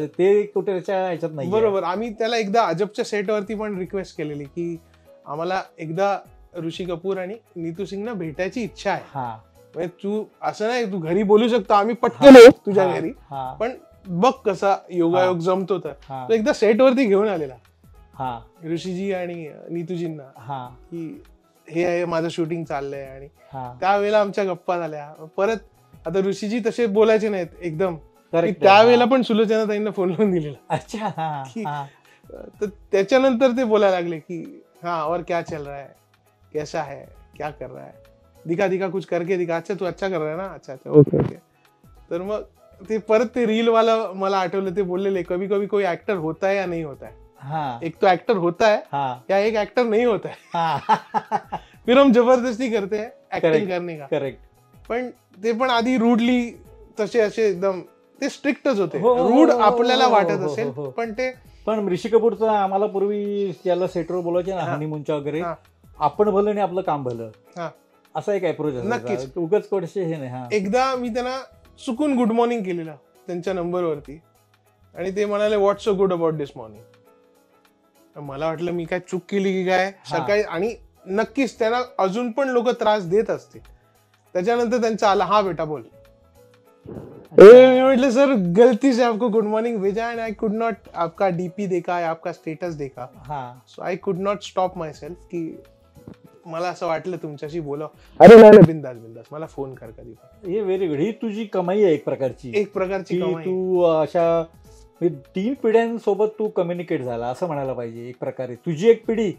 ते कुठे त्याच्या ह्याच्यात नाही. बरोबर. आम्ही त्याला एकदा अजबच्या सेटवरती पण रिक्वेस्ट केलेली की आम्हाला एकदा ऋषी कपूर आणि नीतू सिंगना भेटायची इच्छा आहे. म्हणजे तू असं नाही, तू घरी बोलू शकतो, आम्ही पटकन येऊ तुझ्या घरी, पण बघ कसा योगायोग जमतो. तर तो एकदा सेटवरती घेऊन आलेला ऋषीजी आणि नीतूजींना की हे आहे माझं शूटिंग चाललंय. आणि त्यावेळेला आमच्या गप्पा झाल्या. परत आता ऋषीजी तसे बोलायचे नाहीत एकदम, त्यावेळेला पण सुलोचना ताईंना फोन लावून दिलेला. अच्छा. तर त्याच्यानंतर ते बोलायला लागले की हाँ और क्या चल रहा है, कैसा है, क्या कर रहा है, दिखा कुछ करके दिखा. अच्छा तू अच्छा कर रहा है ना, अच्छा ओके. तर मग ते परत ते रील वाला मला आठवलं. ते बोललेले कभी कभी कोई एक्टर होता है या नहीं होता है. एक तो एक्टर होता है या एक एक्टर नहीं होता है. फिर हम जबरदस्ती करते हैं एक्टिंग करने का. करेक्ट. पण ते पण आधी रूडली तसे असे एकदम ते स्ट्रिक्टच होते, रूढ आपल्याला वाटत असेल पण ऋषी कपूरचं आम्हाला पूर्वी त्याला सेटवर बोलायचे ना हनीमूनच्या वगैरे, आपण भलं आणि आपलं काम भलं, असा एक अप्रोच आहे. नक्कीच, उगाच कोणते हे नाही. एकदा मी त्यांना चुकून गुड मॉर्निंग केलेलं त्यांच्या नंबरवरती आणि ते म्हणाले what's so good about this morning. मला वाटलं मी काय चूक केली की काय सकाळी, आणि नक्कीच त्यांना अजून पण लोक त्रास देत असते. त्याच्यानंतर त्यांचा आला, हा बेटा बोल. मी म्हटलं सर गलती से आपको गुड मॉर्निंग भेजा एंड आई कुड नॉट आपका डीपी देखा या आपका स्टेटस देखा, so I could not stop my self की मला असं वाटलं तुमच्याशी बोलावं. अरे नाही, बिंदास बिंदास मला फोन कर कधी. हे व्हेरी गुड. ही तुझी कमाई आहे एक प्रकारची कमाई. तू अशा 3 पिढ्यांसोबत तू कम्युनिकेट झाला असं म्हणायला पाहिजे एक प्रकारे. तुझी एक पिढी,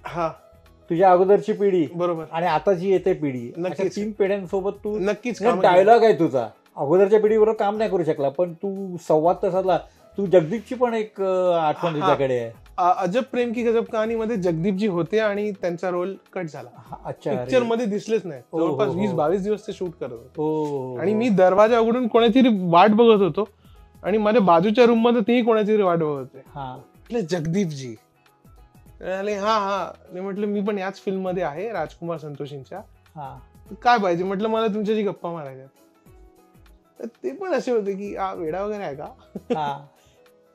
तुझ्या अगोदरची पिढी, बरोबर, आणि आता जी येते पिढी, नक्कीच 3 पिढ्यांसोबत तू नक्कीच. डायलॉग आहे तुझा. अगोदरच्या पिढीबरोबर काम नाही करू शकला पण तू संवाद तर साधला. तू जगदीपची पण एक आठवण तुझ्याकडे आहे. अजब प्रेम की गजब कहाणी मध्ये जगदीपजी होते आणि त्यांचा रोल कट झाला. अच्छा, पिक्चर मध्ये दिसलेच नाही. जवळपास 20-22 दिवस ते शूट करत होते आणि मी दरवाजा उघडून कोणाची वाट बघत होतो आणि माझ्या बाजूच्या रूम मध्ये तेही कोणाची वाट बघत होते. म्हटलं जगदीपजी. मी म्हटलं मी पण याच फिल्म मध्ये आहे राजकुमार संतोषींच्या. काय पाहिजे म्हटलं, मला तुमच्याशी गप्पा मारायच्या. ते पण असे होते की वेडा वगैरे आहे का.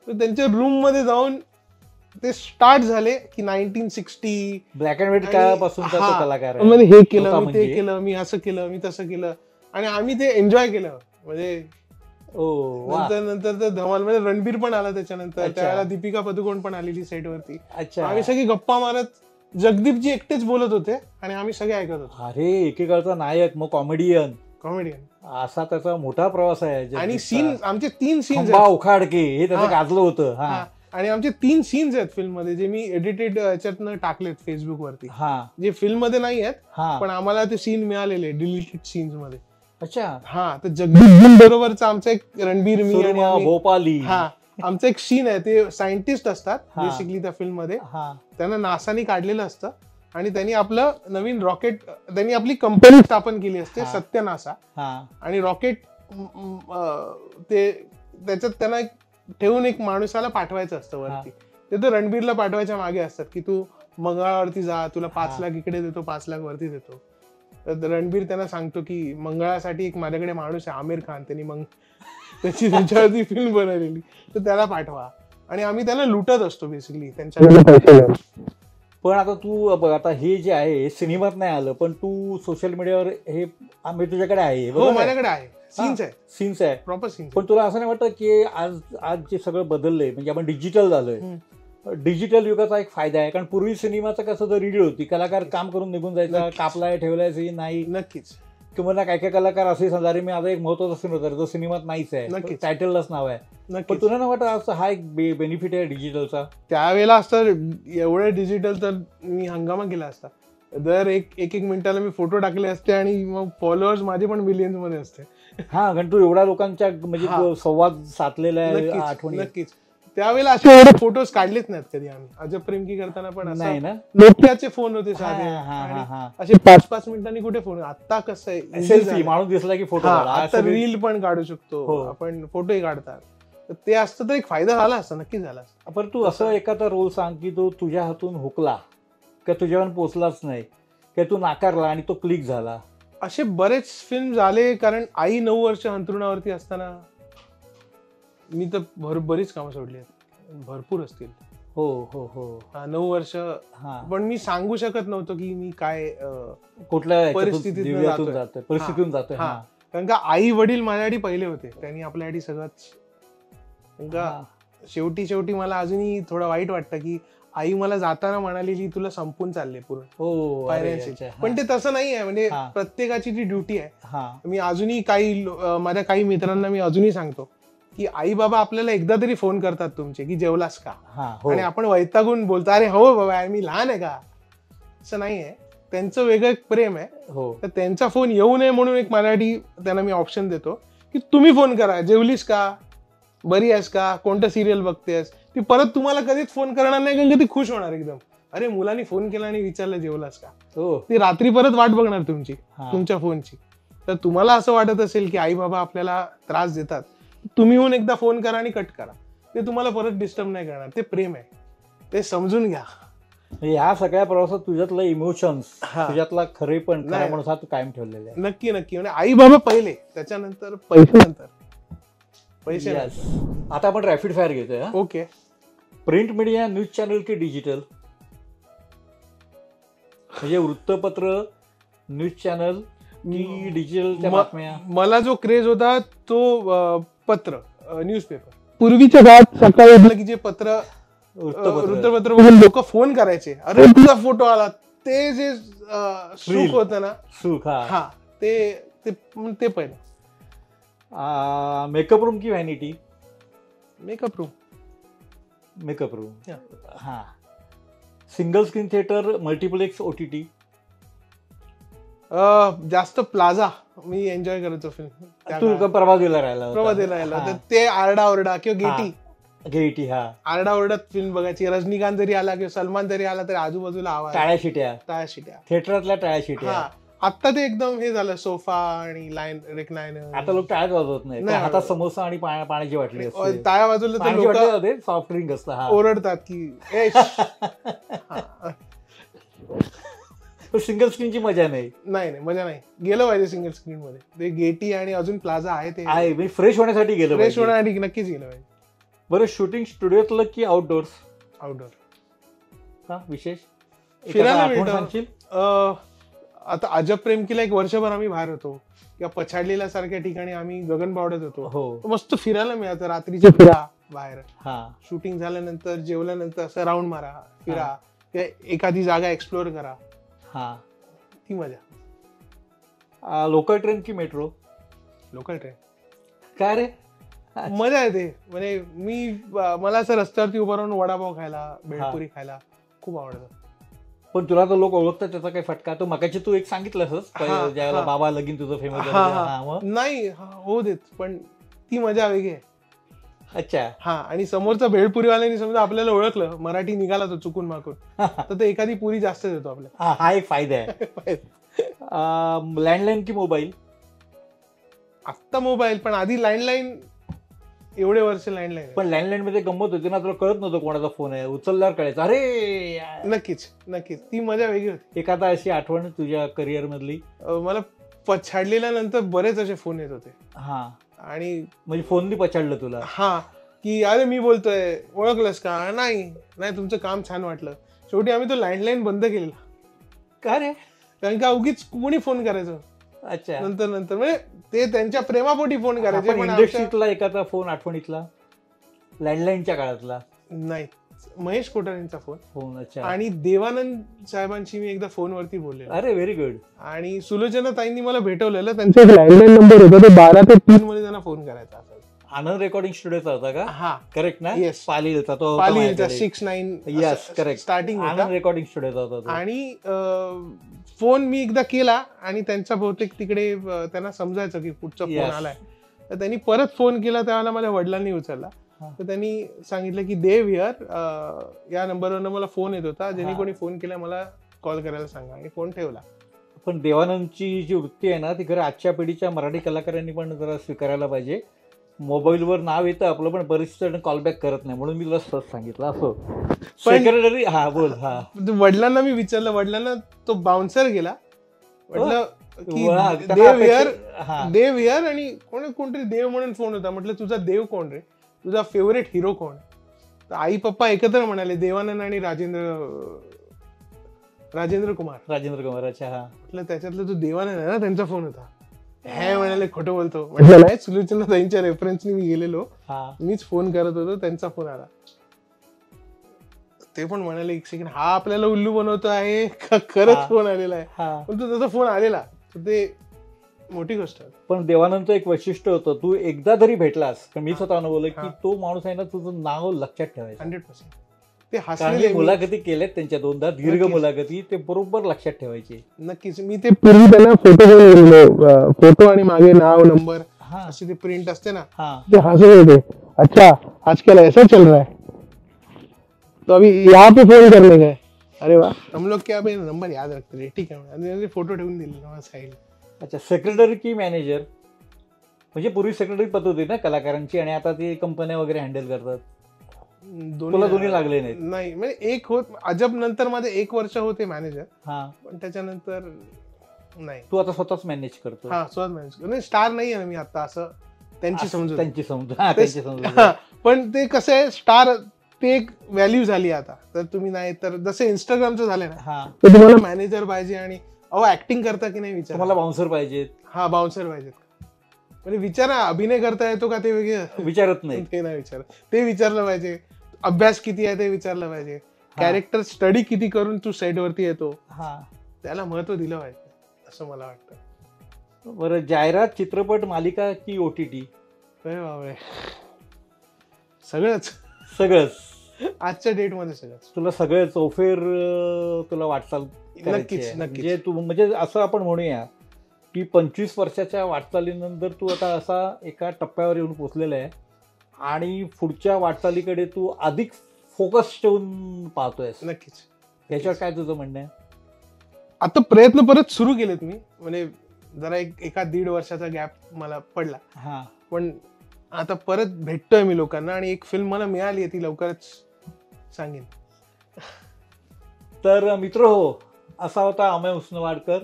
त्यांच्या रूम मध्ये जाऊन ते स्टार्ट झाले की 1960 ब्लॅक अँड व्हाईट काळापासूनचा कलाकार आहे. म्हणजे हे केलं मी, ते केलं मी, असं केलं मी, तसं केलं, आणि आम्ही ते एन्जॉय केलं. म्हणजे नंतर तर धमाल मध्ये रणबीर पण आला त्याच्यानंतर. त्यावेळेला दीपिका पदुकोण पण आलेली सेटवरती. आम्ही सगळी गप्पा मारत, जगदीपजी एकटेच बोलत होते आणि आम्ही सगळे ऐकत होतो. अरे एकेकाळचा नायक, मग कॉमेडियन असा त्याचा मोठा प्रवास आहे. आणि सीन आमचे 3 सीन्स उखाडके हे त्याचं गाजलं होतं. आणि आमचे 3 सीन्स आहेत फिल्म मध्ये जे मी एडिटेड याच्यातनं टाकलेत फेसबुक वरती, जे फिल्म मध्ये नाही आहेत पण आम्हाला ते सीन मिळालेले डिलीटेड सीन्स मध्ये. अच्छा. तर जगदीप बरोबरचा आमचा एक रणबीर, मी आणि भोपाली, आमचा एक सीन आहे. ते सायंटिस्ट असतात बेसिकली त्या फिल्म मध्ये. त्यांना नासानी काढलेलं असतं आणि त्यांनी आपलं नवीन रॉकेट, त्यांनी आपली कंपनी स्थापन केली असते सत्य नासा. आणि रॉकेट ते त्याच्यात त्यांना ठेवून एक माणसाला पाठवायचं असतं वरती. ते तर रणबीरला पाठवायच्या मागे असतात की तू मंगळावरती जा, तुला 5 लाख इकडे देतो, 5 लाख वरती देतो. तर रणबीर त्यांना सांगतो की मंगळासाठी एक माझ्याकडे माणूस आहे आमिर खान, त्यांनी मग त्याच्यावरती फिल्म बनवलेली, तर त्याला पाठवा. आणि आम्ही त्याला लुटत असतो बेसिकली त्यांच्याकडे. पण आता तू आता हे जे आहे सिनेमात नाही आलं पण तू सोशल मीडियावर हे तुझ्याकडे आहे. हो, माझ्याकडे आहे. सीन्स आहे प्रॉपर सीन्स. पण तुला असं नाही वाटत की आज जे सगळं बदललंय, म्हणजे आपण डिजिटल झालोय, डिजिटल युगाचा एक फायदा आहे. कारण पूर्वी सिनेमाचं कसं तर रीड होती, कलाकार काम करून निघून जायचा, कापलाय ठेवलाय सीन नाही. नक्कीच. किंवा काय काय कलाकार असे समजा अरे मी आता एक महत्वाचा सीन होता जो सिनेमात नाहीच आहे, टायटललाच नाव आहे. पण तुला ना वाटत असं हा एक बेनिफिट आहे डिजिटलचा. त्यावेळेला असतं एवढं डिजिटल तर मी हंगामा केला असता. दर एक मिनिटाला मी फोटो टाकले असते आणि मग फॉलोअर्स माझे पण मिलियन्स मध्ये असते. कारण तू एवढ्या लोकांच्या म्हणजे संवाद साधलेला आहे आठवणी. नक्कीच. त्यावेळेला असे एवढे फोटोज काढलेच नाहीत कधी आम्ही. अजब प्रेम की करताना पण नाही ना, नोकियाचे फोन होते साधे, असे 5-5 मिनिटांनी कुठे फोन. आता कसं आहे, सेल्फी माणूस दिसला की फोटो, आता रील पण काढू शकतो आपण, फोटोही काढतात. ते असतं तर एक फायदा झाला असता, नक्कीच झाला असता. पण तू असं एखादा रोल सांग की तो तुझ्या हातून हुकला किंवा तुझ्यावर पोचलाच नाही किंवा तू नाकारला आणि तो क्लिक झाला. असे बरेच फिल्म झाले. कारण आई 9 वर्ष अंथरुणावरती असताना मी तर बरीच कामं सोडली आहेत, भरपूर असतील. हो हो हो. 9 वर्ष. पण मी सांगू शकत नव्हतो की मी काय कुठल्या परिस्थितीतून जातोय. कारण का आई वडील माझ्यासाठी पहिले होते, त्यांनी आपल्यासाठी सगळंच. शेवटी मला अजूनही थोडं वाईट वाटतं की आई मला जाताना म्हणाली तुला संपून चालले पूर्ण फायनान्शियल. पण ते तसं नाही आहे. म्हणजे प्रत्येकाची ती ड्युटी आहे. मी अजूनही माझ्या काही मित्रांना मी अजूनही सांगतो की आई बाबा आपल्याला एकदा तरी फोन करतात तुमचे की जेवलास का, आणि आपण वैतागून बोलतो अरे हो बाबा मी लहान आहे का. असं नाहीये, त्यांचं वेगळं प्रेम आहे. तर त्यांचा फोन येऊ नये म्हणून एक मराठी त्यांना मी ऑप्शन देतो की तुम्ही फोन करा, जेवलीस का, बरी आहेस का, कोणतं सिरियल बघतेस. ती परत तुम्हाला कधीच फोन करणार नाही कारण की ती खुश होणार एकदम, अरे मुलांनी फोन केला आणि विचारलं जेवलास का. ती रात्री परत वाट बघणार तुमच्या फोनची. तर तुम्हाला असं वाटत असेल की आई बाबा आपल्याला त्रास देतात, तुम्ही होऊन एकदा फोन करा आणि कट करा. ते तुम्हाला परत डिस्टर्ब नाही करणार. ते प्रेम आहे, ते समजून घ्या. ह्या सगळ्या प्रवासात तुझ्यातलं इमोशन्स, तुझ्यातला खरेपण, खरा माणूस हा तू कायम ठेवलेला आहे. नक्की नक्की. म्हणजे आई बाबा पहिले, त्याच्यानंतर पैसे नंतर. पैसे. आता आपण रॅपिड फायर घेतोय. Okay. Print media, news channel की डिजिटल? म्हणजे वृत्तपत्र, न्यूज चॅनल की डिजिटलच्या बातम्या? मला जो क्रेज होता तो पत्र, न्यूजपेपर. पूर्वीच्या काळात सकाळी उठलं की जे पत्र, वृत्तपत्र बघून लोक फोन करायचे, अरे तुझा फोटो आला, ते जे सुख होतं ना, सुख. हा, ते पहिलं. मेकअप रूम की vanity? Makeup room. Makeup room. हा. Single screen theatre, multiplex, OTT? जास्त प्लाझा मी एन्जॉय करायचो फिल्म. तू प्रभादेला राहिला? प्रभादेला राहिला तर ते आरडाओरडा किंवा गेटी. हा, आरडाओरडात फिल्म बघायची. रजनीकांत जरी आला किंवा सलमान जरी आला तरी आजूबाजूला आवाज, टाळ्या शिट्या. थिएटरातल्या टाळ्या शिट्या. आता ते एकदम हे झालं, सोफा आणि रेक्लायनर. आता लोक टाळ्याच वाजवत नाही, हातात समोसा आणि पाण्याची बाटली असते. टाळ्या वाजवलं सॉफ्ट ड्रिंक असतं, ओरडतात की सिंगल स्क्रीनची मजा नाही. मजा नाही. गेलं पाहिजे सिंगल स्क्रीन मध्ये. ते गेटी आणि अजून प्लाझा आहे, ते आहे फ्रेश होण्यासाठी गेलं, फ्रेश होण्यासाठी नक्कीच गेलं पाहिजे. बरं, शूटिंग स्टुडिओतलं की आउटडोर्स? आउटडोर. का विशेष फिरायला मिळतं. आता अजब प्रेमकीला एक वर्षभर आम्ही बाहेर होतो, किंवा पछाडलेल्या सारख्या ठिकाणी आम्ही गगनबावड्यात होतो. मस्त फिरायला मिळालं. रात्रीचे फिरा बाहेर, शूटिंग झाल्यानंतर जेवल्यानंतर असं राऊंड मारा, फिरा, किंवा एखादी जागा एक्सप्लोर करा. ती मजा. लोकल ट्रेन की मेट्रो? Local train. काय रे? मजा येते. म्हणजे मला असं रस्त्यावरती उभं राहून वडापाव खायला, भेळपुरी खायला खूप आवडतं. पण तुला तर लोक ओळखतात, त्याचा काही फटका? तो मगाशी तू एक सांगितलंस ज्यावेळेला बाबा लगीन तुझं फेमस नाही हो देत, पण ती मजा वेगळी आहे. अच्छा. हा, आणि समोरचा भेळपुरीवाल्याने समजा आपल्याला ओळखलं, मराठी निघाला तो चुकून माकून, तर ते एखादी पुरी जास्त देतो आपल्याला. हा एक फायदा आहे. लँडलाईन की मोबाईल? आत्ता मोबाईल, पण आधी लँडलाईन. एवढे वर्ष लँडलाईन. पण लँडलाईन मध्ये गंमत होती ना, तुला कळत नव्हतं कोणाचा फोन आहे, उचलल्यावर कळायचं अरे. नक्कीच नक्कीच, ती मजा वेगळी होती. एखादा अशी आठवण तुझ्या करिअर मधली? मला पछाडलेल्या नंतर बरेच असे फोन येत होते. आणि म्हणजे फोन पछाडलं तुला? की अरे मी बोलतोय, ओळखलंस का? नाही तुमचं काम छान वाटलं. शेवटी आम्ही तो लँडलाईन बंद केलेला. का रे? कारण का उगीच कोणी फोन करायचं. अच्छा. नंतर म्हणजे ते त्यांच्या प्रेमापोटी फोन करायचे. पण इंडस्ट्रीतला एखादा फोन आठवणीतला लँडलाईनच्या काळातला? नाही, महेश कोठारेंचा फोन. अच्छा. आणि देवानंद साहेबांशी मी एकदा फोनवरती बोललेलो. अरे व्हेरी गुड. आणि सुलोचना ताईंनी मला भेटवलेलं. त्यांचा एक लँडलाईन नंबर होता, तो 12 ते 3 मध्ये त्यांना फोन करायचा. आनंद रेकॉर्डिंग स्टुडिओचा होता का? हा, करेक्ट ना? येस. पालीचा तो 69. Yes, correct. स्टार्टिंग आनंद रेकॉर्डिंग स्टुडिओचा होता. आणि फोन मी एकदा केला आणि त्यांचा बहुतेक तिकडे त्यांना समजायचं की पुढचा फोन आलाय, तर त्यांनी परत फोन केला. त्यावेळेला माझ्या वडिलांनी उचलला. तर त्यांनी सांगितलं की देव हिअर, या नंबरवरनं मला फोन येत होता, ज्यांनी कोणी फोन केला मला कॉल करायला सांगा, आणि फोन ठेवला. पण देवानंदची जी वृत्ती आहे ना, ती खरं आजच्या पिढीच्या मराठी कलाकारांनी पण जरा स्वीकारायला पाहिजे. मोबाईलवर नाव येतं आपलं, पण बरेच जण कॉलबॅक करत नाही, म्हणून मी तुला सहज सांगितलं. असो सेक्रेटरी. बोल. वडिलांना मी विचारलं, वडिलांना तो बाउन्सर गेला. म्हटलं देव हिअर, आणि कोणतरी देव म्हणून फोन होता. म्हटलं तुझा देव कोण रे, तुझा फेवरेट हिरो कोण? तर आई पप्पा एकत्र म्हणाले देवानंद आणि राजेंद्र कुमार. अच्छा. म्हटलं त्याच्यातलं तो देवानंद आहे ना, त्यांचा फोन होता. हे म्हणाले खोटं बोलतो. म्हटलं नाही, सुलोचना ताईंच्या रेफरन्सनी मी गेलेलो, मीच फोन करत होतो, त्यांचा फोन आला. ते पण म्हणाले एक सेकंड, हा आपल्याला उल्लू बनवतो आहे का खरंच फोन आलेला आहे? पण तो त्याचा फोन आलेला, तर ते मोठी गोष्ट आहे. पण देवानंदचं एक वैशिष्ट्य होतं, तू एकदा जरी भेटलास तर मी स्वतः अनुभवलं की तो माणूस आहे ना, तुझं नाव लक्षात ठेवायचं. 100%. ते हसलेले, मुलाखती केल्यात त्यांच्या 2दा दीर्घ मुलाखती, ते बरोबर लक्षात ठेवायचे. नक्कीच. मी ते पूर्वी त्यांना फोटो आणि मागे नाव नंबर अशी ते प्रिंट असते ना, ते हसत होते. अच्छा आजकल ऐसा चल रहा है, तो अभी यहाँ पे फोन करने गए. अरे वाह, हम लोग क्या भाई नंबर याद रखते थे, ठीक है. फोटो ठेवून दिले साईड. अच्छा. सेक्रेटरी की मॅनेजर? म्हणजे पूर्वी सेक्रेटरी पद होती ना कलाकारांची, आणि आता ती कंपन्या वगैरे हँडल करतात. तुला दोन्ही लागले नाहीत? नाही, म्हणजे एक होत अजब नंतर माझे 1 वर्ष होते मॅनेजर, पण त्याच्यानंतर नाही. तू आता स्वतःच मॅनेज करतो? हा, स्वतः मॅनेज करतो. स्टार नाही आहे मी आता, असं त्यांची समजूत. पण ते कसं आहे, स्टार ते एक व्हॅल्यू झाली आता. तर तुम्ही नाही तर जसं इंस्टाग्रामचं झालंय ना, तर तुम्हाला मॅनेजर पाहिजे आणि ऍक्टिंग करता की नाही विचार, तुम्हाला बाउन्सर पाहिजेत. हा, बाउन्सर पाहिजेत. म्हणजे विचारा, अभिनय करता येतो का ते वेगळे विचारत नाही, ते नाही विचारत. ते विचारलं पाहिजे. अभ्यास किती आहे ते विचारलं पाहिजे. कॅरेक्टर स्टडी किती करून तू सेट वरती येतो, त्याला महत्व दिलं पाहिजे, असं मला वाटतं. बरं, जाहिरात, चित्रपट, मालिका की OTT? बाबा, सगळंच आजच्या डेट मध्ये सगळंच. तुला सगळंच ओफेर तुला वाटचाल नक्कीच. म्हणजे तू, म्हणजे असं आपण म्हणूया की 25 वर्षाच्या वाटचालीनंतर तू आता असा एका टप्प्यावर येऊन पोहोचलेला आहे आणि पुढच्या वाटचालीकडे तू अधिक फोकस ठेवून पाहतोय. नक्कीच. याच्यावर काय तुझं म्हणणं आहे? आता प्रयत्न परत सुरू केलेत मी, म्हणजे जरा 1-1.5 वर्षाचा गॅप मला पडला, पण आता परत भेटतोय मी लोकांना आणि एक फिल्म मला मिळाली आहे, ती लवकरच सांगेन. तर मित्र हो, असा होता अमेय उसनवाडकर.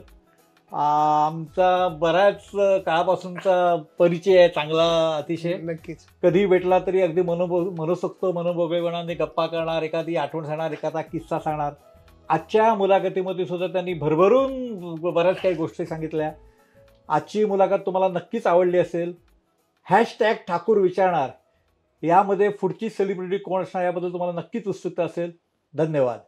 आमचा बऱ्याच काळापासूनचा परिचय आहे, चांगला अतिशय. नक्कीच. कधी भेटला तरी अगदी मनसोक्त मनोभोगळेपणाने गप्पा करणार, एखादी आठवण सांगणार, एखादा किस्सा सांगणार. आजच्या मुलाखतीमध्ये सुद्धा त्यांनी भरभरून बऱ्याच काही गोष्टी सांगितल्या. आजची मुलाखत तुम्हाला नक्कीच आवडली असेल. #ठाकूर विचारणार यामध्ये पुढची सेलिब्रिटी कोण असणार याबद्दल तुम्हाला नक्कीच उत्सुकता असेल. धन्यवाद.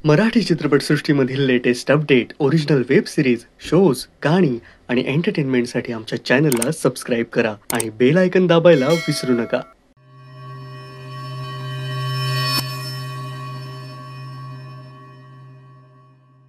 मराठी चित्रपटसृष्टीमधील latest update, original web series, shows, गाणी आणि एंटरटेनमेंटसाठी आमच्या चॅनलला सबस्क्राईब करा आणि बेल आयकॉन दाबायला विसरू नका.